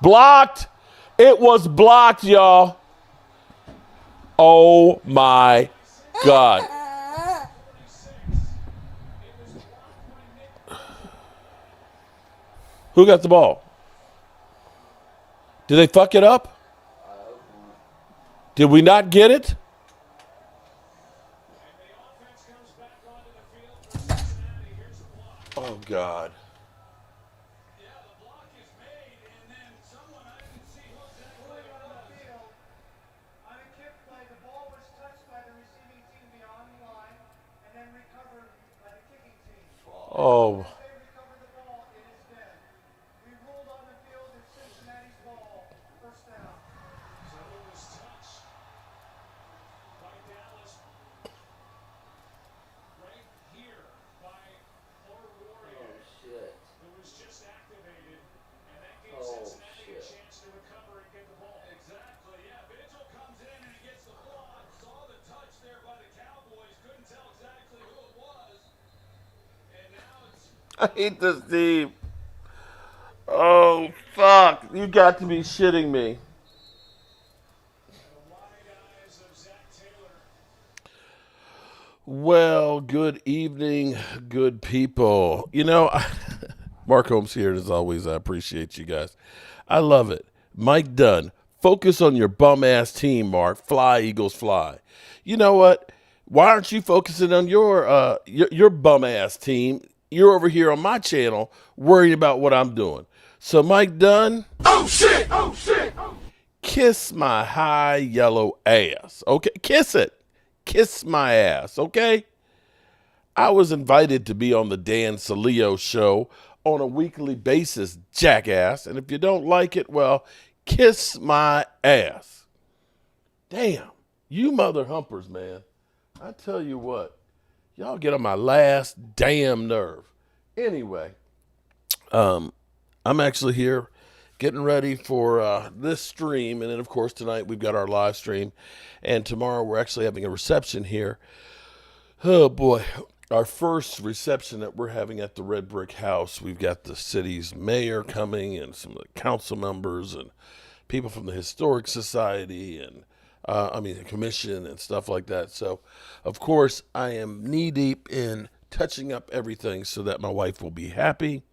Blocked. It was blocked, y'all. Oh, my God. Who got the ball? Did they fuck it up? Did we not get it? Oh, God. Oh. I hate this team. Oh, fuck. You got to be shitting me. Well, good evening, good people. You know, Mark Holmes here as always. I appreciate you guys. I love it. Mike Dunn, focus on your bum-ass team, Mark. Fly, Eagles, fly. You know what? Why aren't you focusing on your bum-ass team? You're over here on my channel worried about what I'm doing. So, Mike Dunn. Oh, shit! Oh, shit! Kiss my high yellow ass. Okay? Kiss it. Kiss my ass, okay? I was invited to be on the Dan Selio show on a weekly basis, jackass. And if you don't like it, well, kiss my ass. Damn. You mother humpers, man. I tell you what. Y'all get on my last damn nerve. Anyway, I'm actually here getting ready for this stream. And then, of course, tonight we've got our live stream. And tomorrow we're actually having a reception here. Oh, boy. Our first reception that we're having at the Red Brick House. We've got the city's mayor coming and some of the council members and people from the Historic Society and the commission and stuff like that. So, of course, I am knee-deep in touching up everything so that my wife will be happy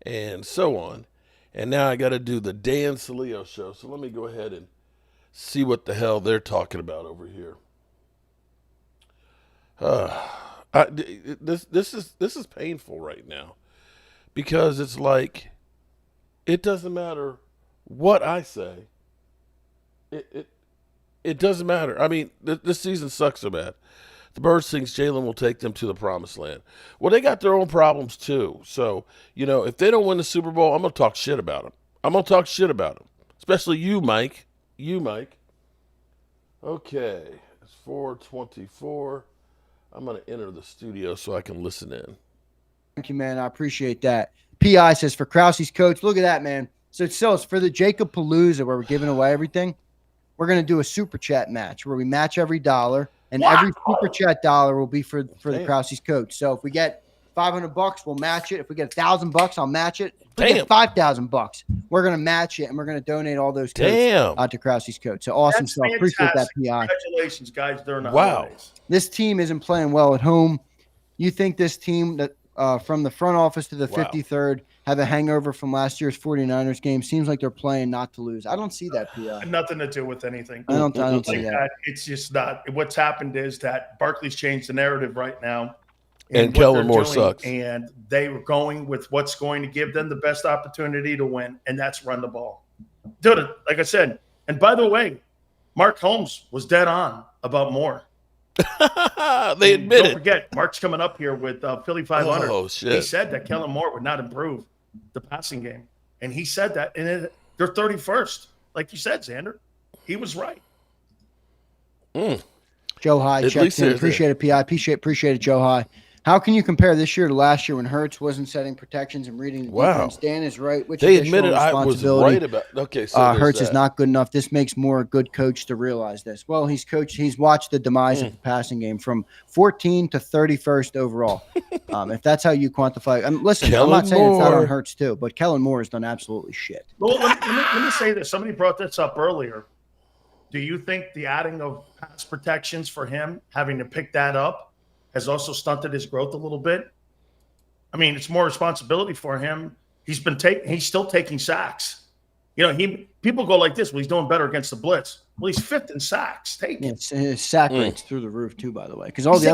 and so on. And now I got to do the Dan Selio show. So let me go ahead and see what the hell they're talking about over here. This is painful right now because it's like it doesn't matter what I say. It doesn't matter. I mean, this season sucks so bad. The Birds thinks Jalen will take them to the promised land. Well, they got their own problems too. So, you know, if they don't win the Super Bowl, I'm going to talk shit about them. I'm going to talk shit about them. Especially you, Mike. You, Mike. Okay. It's 4:24. I'm going to enter the studio so I can listen in. Thank you, man. I appreciate that. P.I. says, for Krause's coach, look at that, man. So it's for the Jacob Palooza where we're giving away everything. We're going to do a super chat match where we match every dollar, and every super chat dollar will be for the Krause's coach. So if we get $500, we'll match it. If we get $1,000, I'll match it. If we get $5,000, we're going to match it, and we're going to donate all those coats to Krause's coach. So awesome stuff. Appreciate that, PI. Congratulations, guys. They're not holidays. This team isn't playing well at home. You think this team that from the front office to the 53rd have a hangover from last year's 49ers game? Seems like they're playing not to lose. I don't see that, PI. Nothing to do with anything. I don't see that. It's just not. What's happened is that Barkley's changed the narrative right now. And Kellen Moore sucks. And they were going with what's going to give them the best opportunity to win, and that's run the ball. Dude, like I said, and by the way, Mark Holmes was dead on about Moore. They admitted. Don't forget, Mark's coming up here with Philly.500. Oh, shit. He said that Kellen Moore would not improve the passing game. And he said that. And they're 31st. Like you said, Xander. He was right. Joe High checked in. Appreciate it, PI. Appreciate it, Joe High. How can you compare this year to last year when Hurts wasn't setting protections and reading the Wow. defense? Dan is right. Which They additional admitted I was responsibility right about. Okay, so there's Hurts is that. not good enough. This makes Moore a good coach to realize this. Well, he's coached. He's watched the demise of the passing game from 14 to 31st overall. If that's how you quantify, listen, I'm not saying it's not on Hurts too, but Kellen Moore has done absolutely shit. Well, let me say this. Somebody brought this up earlier. Do you think the adding of pass protections for him, having to pick that up, has also stunted his growth a little bit? I mean, it's more responsibility for him. He's still taking sacks. People go like this. Well, he's doing better against the blitz. Well, he's 5th in sacks. His sack rate's through the roof too, by the way, because all the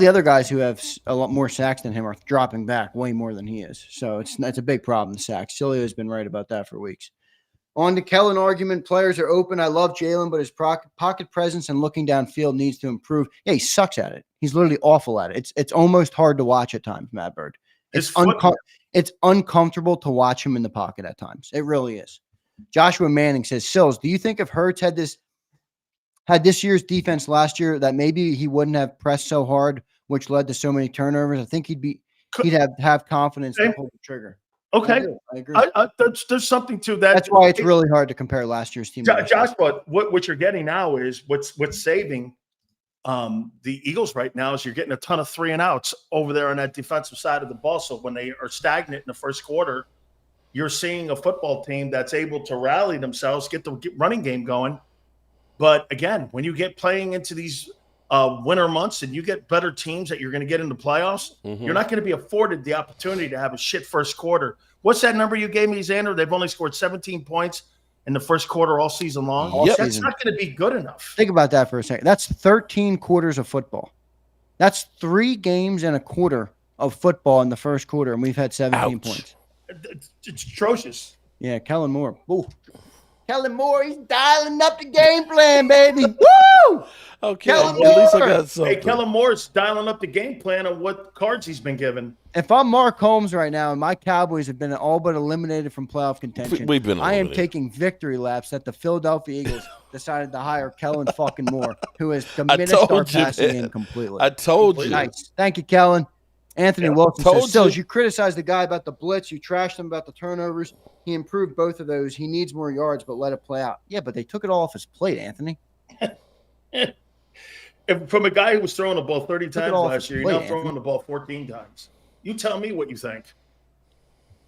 other guys who have a lot more sacks than him are dropping back way more than he is. So it's a big problem. The sacks. Selio has been right about that for weeks. On to Kellen argument. Players are open. I love Jalen, but his pocket presence and looking downfield needs to improve. Yeah, he sucks at it. He's literally awful at it. It's almost hard to watch at times, Matt Bird. It's uncomfortable to watch him in the pocket at times. It really is. Joshua Manning says, Sills, do you think if Hurts had this year's defense last year that maybe he wouldn't have pressed so hard, which led to so many turnovers? I think he'd have confidence to pull the trigger. Okay, I agree. There's something to that. That's why it's really hard to compare last year's team. Joshua, what you're getting now is what's saving the Eagles right now is you're getting a ton of 3 and outs over there on that defensive side of the ball. So when they are stagnant in the first quarter, you're seeing a football team that's able to rally themselves, get the running game going. But again, when you get playing into these winter months and you get better teams that you're going to get into playoffs, you're not going to be afforded the opportunity to have a shit first quarter. What's that number you gave me, Xander? They've only scored 17 points in the first quarter all season long. That's not going to be good enough. Think about that for a second. That's 13 quarters of football. That's 3 games and a quarter of football in the first quarter, and we've had 17 points. It's atrocious. Yeah, Kellen Moore. Ooh. Kellen Moore, he's dialing up the game plan, baby. Woo! Okay, at least I got something. Hey, Kellen Moore's dialing up the game plan of what cards he's been given. If I'm Mark Holmes right now and my Cowboys have been all but eliminated from playoff contention, I am taking victory laps that the Philadelphia Eagles decided to hire Kellen fucking Moore, who has diminished our passing game completely. I told you. Nice. Thank you, Kellen. Anthony Wilson says, Sills, you criticized the guy about the blitz. You trashed him about the turnovers. He improved both of those. He needs more yards, but let it play out. Yeah, but they took it all off his plate, Anthony. From a guy who was throwing the ball 30 times last year, you're now throwing the ball 14 times. You tell me what you think.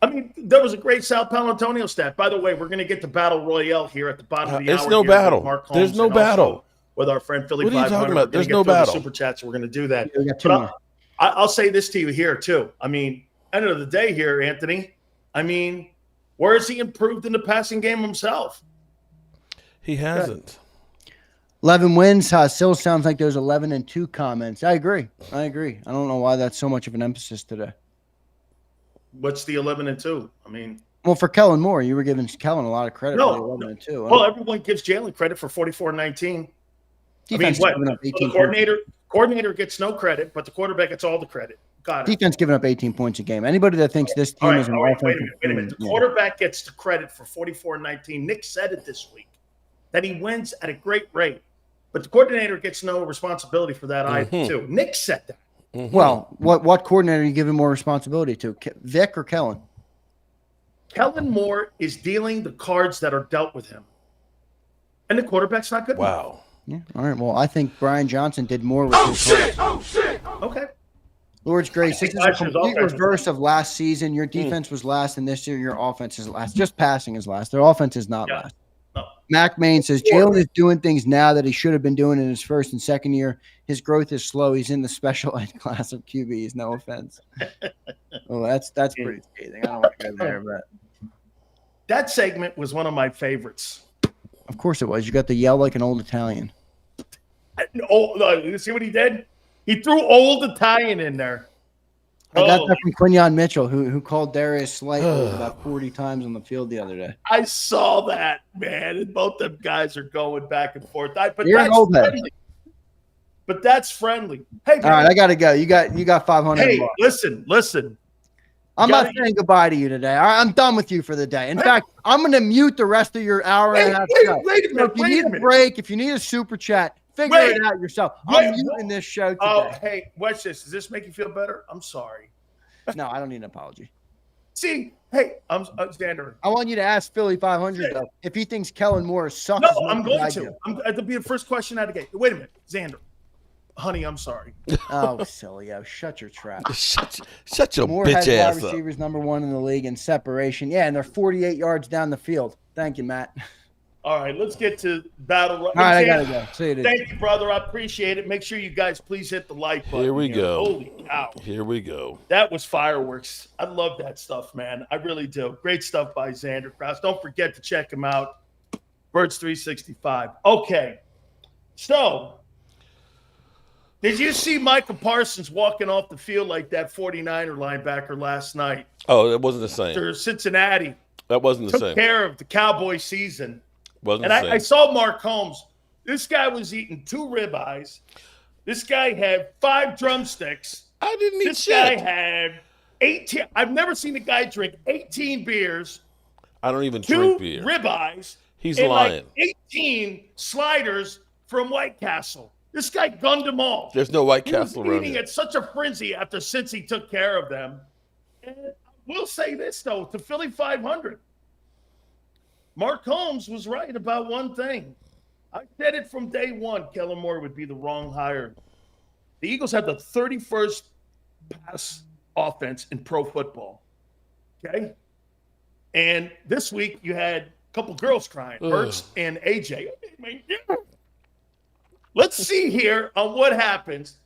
I mean, there was a great Sal Palantonio stat. By the way, we're going to get to Battle Royale here at the bottom of the hour. There's no battle. There's no battle. With our friend Philly.500. What are you talking about? There's no battle. Super chats. We're going to do that. We got 2 more. I'll say this to you here, too. I mean, end of the day here, Anthony, I mean, where has he improved in the passing game himself? He hasn't. 11 wins. Sills sounds like there's 11-2 comments. I agree. I don't know why that's so much of an emphasis today. What's the 11-2? I mean, well, for Kellen Moore, you were giving Kellen a lot of credit for the 11-2. Well, everyone gives Jalen credit for 44-19. I mean, what? The coordinator gets no credit, but the quarterback gets all the credit. Got it. Defense giving up 18 points a game. Anybody that thinks this team is an offensive wait a minute. The quarterback gets the credit for 44-19. Nick said it this week that he wins at a great rate, but the coordinator gets no responsibility for that either, too. Nick said that. Well, what coordinator are you giving more responsibility to, Vic or Kellen? Kellen Moore is dealing the cards that are dealt with him, and the quarterback's not good. Wow. Yeah. All right. Well, I think Brian Johnson did more with his cards. Okay. Lord's Grace, this is a complete reverse of last season. Your defense was last, and this year your offense is last. Just passing is last. Their offense is not last. No. Mac Main says Jalen is doing things now that he should have been doing in his first and second year. His growth is slow. He's in the special ed class of QBs. No offense. Oh, that's pretty scathing. I don't want to go there, but that segment was one of my favorites. Of course it was. You got to yell like an old Italian. You see what he did? He threw old Italian in there. I got that from Quinyon Mitchell, who called Darius Slate about 40 times on the field the other day. I saw that, man. And both them guys are going back and forth. But that's friendly. Hey, man. All right, I got to go. You got 500. Hey, listen. I'm not saying goodbye to you today. All right, I'm done with you for the day. In fact, I'm going to mute the rest of your hour and a half show. Wait a minute. If you need a break, if you need a super chat, Figure Wait, it out yourself. wait, I'm muting this show today. Oh, hey, watch this. Does this make you feel better? I'm sorry. No, I don't need an apology. See, hey, I'm Xander. I want you to ask Philly.500 though if he thinks Kellen Moore sucks. No, as much I'm as going I to. do. That'll be the first question out of the gate. Wait a minute, Xander. Honey, I'm sorry. Oh, Selio, shut your trap. Shut your Moore bitch has wide ass up. receivers #1 in the league in separation. Yeah, and they're 48 yards down the field. Thank you, Matt. All right, let's get to battle. All right, I gotta go. See you, dude. Thank you, brother. I appreciate it. Make sure you guys please hit the like button. Here we go. Holy cow. Here we go. That was fireworks. I love that stuff, man. I really do. Great stuff by Xander Krause. Don't forget to check him out. Birds 365. Okay. So, did you see Michael Parsons walking off the field like that 49er linebacker last night? Oh, that wasn't the same. After Cincinnati That wasn't the took same. care of the Cowboys season. Wasn't And the same. I saw Mark Holmes. This guy was eating 2 ribeyes. This guy had 5 drumsticks. I didn't eat This shit. guy had 18. I've never seen a guy drink 18 beers, I don't even 2 drink beer. ribeyes, He's and lying. like 18 sliders from White Castle. This guy gunned them all. There's no White He was Castle around eating here. at such a frenzy after since he took care of them. And I will say this, though, to Philly 500. Mark Holmes was right about one thing. I said it from day one, Kellen Moore would be the wrong hire. The Eagles had the 31st pass offense in pro football. Okay? And this week you had a couple girls crying, Hurts and AJ. Let's see here on what happens.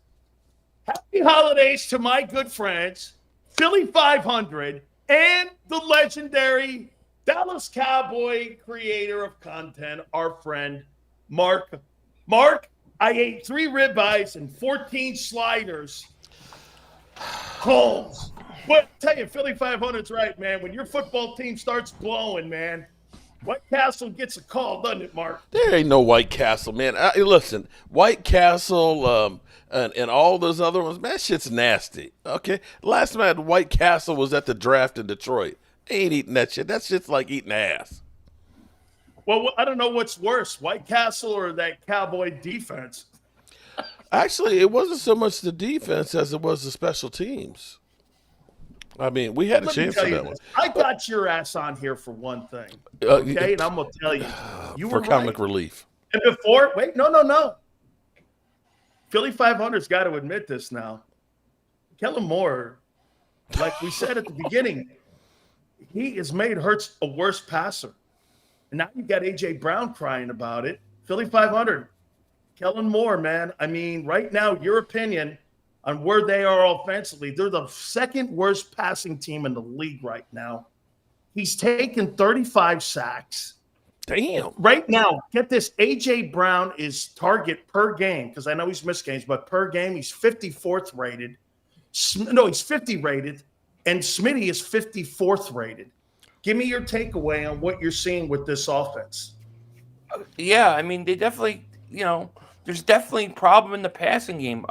Happy holidays to my good friends, Philly 500, and the legendary Dallas Cowboy creator of content, our friend, Mark. Mark, I ate 3 ribeyes and 14 sliders. Holmes. But tell you, Philly 500's right, man. When your football team starts blowing, man, White Castle gets a call, doesn't it, Mark? There ain't no White Castle, man. Listen, White Castle and all those other ones, man, that shit's nasty. Okay? Last time I had White Castle was at the draft in Detroit. I ain't eating that shit. That shit's like eating ass. Well, I don't know what's worse, White Castle or that Cowboy defense. Actually, it wasn't so much the defense as it was the special teams. I mean, we had a Let me chance tell for you that one. this. I got your ass on here for one thing. Okay, and I'm going to tell you. You for were comic right. relief. And before, wait, no. Philly 500's got to admit this now. Kellen Moore, like we said at the beginning, he has made Hurts a worse passer. And now you got A.J. Brown crying about it. Philly 500, Kellen Moore, man. I mean, right now, your opinion on where they are offensively, they're the 2nd worst passing team in the league right now. He's taken 35 sacks. Damn. Right now, get this, A.J. Brown is target per game, because I know he's missed games, but per game, he's 54th rated. No, he's 50 rated, and Smitty is 54th rated. Give me your takeaway on what you're seeing with this offense. Yeah, I mean, they definitely, there's definitely a problem in the passing game.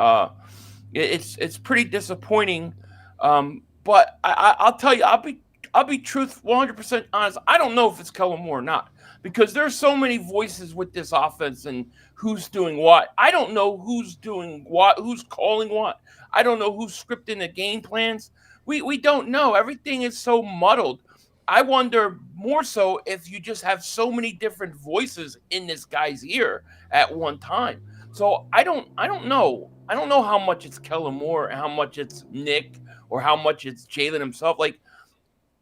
It's pretty disappointing. But I'll tell you, I'll be truthful, 100% honest. I don't know if it's Kellen Moore or not, because there's so many voices with this offense and who's doing what. I don't know who's doing what, who's calling what. I don't know who's scripting the game plans. We don't know. Everything is so muddled. I wonder more so if you just have so many different voices in this guy's ear at one time. So I don't know. I don't know how much it's Kellen Moore and how much it's Nick or how much it's Jalen himself. Like,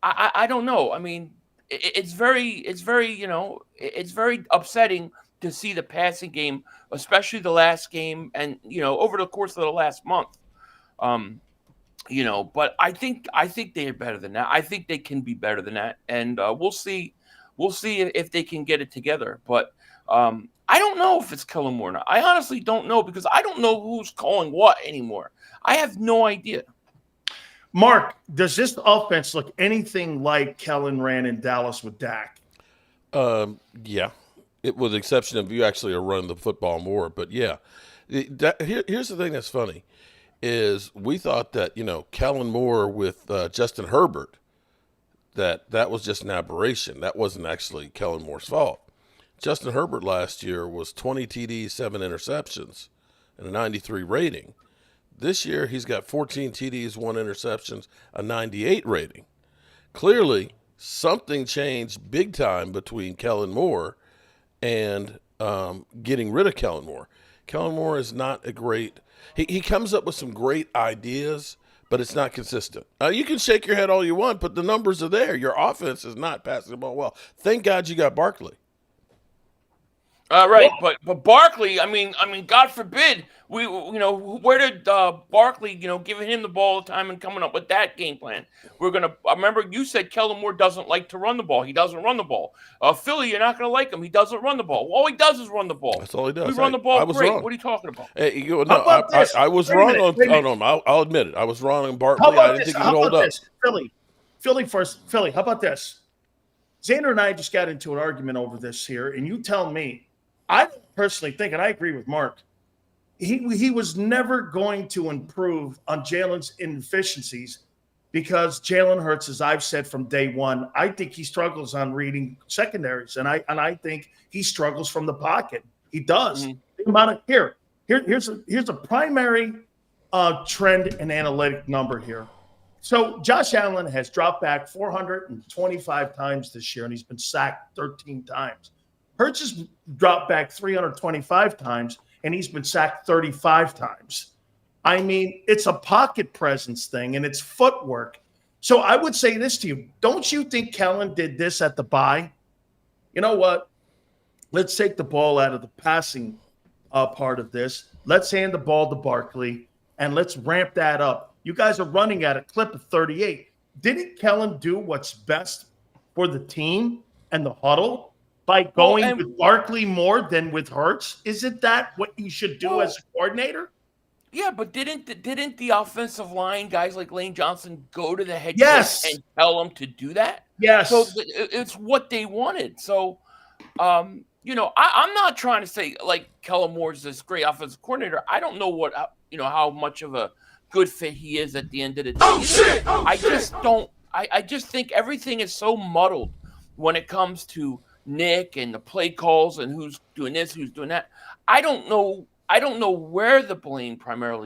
I don't know. I mean, it's very upsetting to see the passing game, especially the last game and, over the course of the last month. But I think they're better than that. I think they can be better than that, and we'll see if they can get it together. But I don't know if it's Kellen Moore or not. I honestly don't know, because I don't know who's calling what anymore. I have no idea. Mark, does this offense look anything like Kellen ran in Dallas with Dak? Yeah, it with the exception of you actually are running the football more. But yeah, here's the thing that's funny. Is we thought that, Kellen Moore with Justin Herbert, that was just an aberration. That wasn't actually Kellen Moore's fault. Justin Herbert last year was 20 TDs, 7 interceptions, and a 93 rating. This year, he's got 14 TDs, 1 interceptions, a 98 rating. Clearly, something changed big time between Kellen Moore and getting rid of Kellen Moore. Kellen Moore is not a great – he comes up with some great ideas, but it's not consistent. You can shake your head all you want, but the numbers are there. Your offense is not passing the ball well. Thank God you got Barkley. Right, but Barkley, I mean, God forbid where did Barkley, giving him the ball all the time and coming up with that game plan? I remember you said Kellen Moore doesn't like to run the ball. He doesn't run the ball. Philly, you're not going to like him. He doesn't run the ball. All he does is run the ball. That's all he does. We run the ball I was great. wrong. What are you talking about? Hey, no, How about this? I was Wait a wrong minute, on. wait a Oh minute. no, I'll admit it. I was wrong on How Barkley. I about didn't this? think he How could hold about up. this? Philly first. Philly, how about this? Xander and I just got into an argument over this here, and you tell me. I personally think, and I agree with Mark, he was never going to improve on Jalen's inefficiencies because Jalen Hurts, as I've said from day one, I think he struggles on reading secondaries, and I think he struggles from the pocket. He does. Mhm. The amount of here's a primary trend and analytic number here. So Josh Allen has dropped back 425 times this year, and he's been sacked 13 times. Hurts has dropped back 325 times, and he's been sacked 35 times. I mean, it's a pocket presence thing, and it's footwork. So I would say this to you. Don't you think Kellen did this at the bye? You know what? Let's take the ball out of the passing part of this. Let's hand the ball to Barkley, and let's ramp that up. You guys are running at a clip of 38. Didn't Kellen do what's best for the team and the huddle by going with Barkley more than with Hurts? Isn't that what you should do as a coordinator? Yeah, but didn't the offensive line guys like Lane Johnson go to the head Yes. coach and tell him to do that? Yes. So it's what they wanted. So, I'm not trying to say like Kellen Moore's this great offensive coordinator. I don't know how much of a good fit he is at the end of the day. I just don't. I just think everything is so muddled when it comes to Nick and the play calls and who's doing this, who's doing that. I don't know where the blame primarily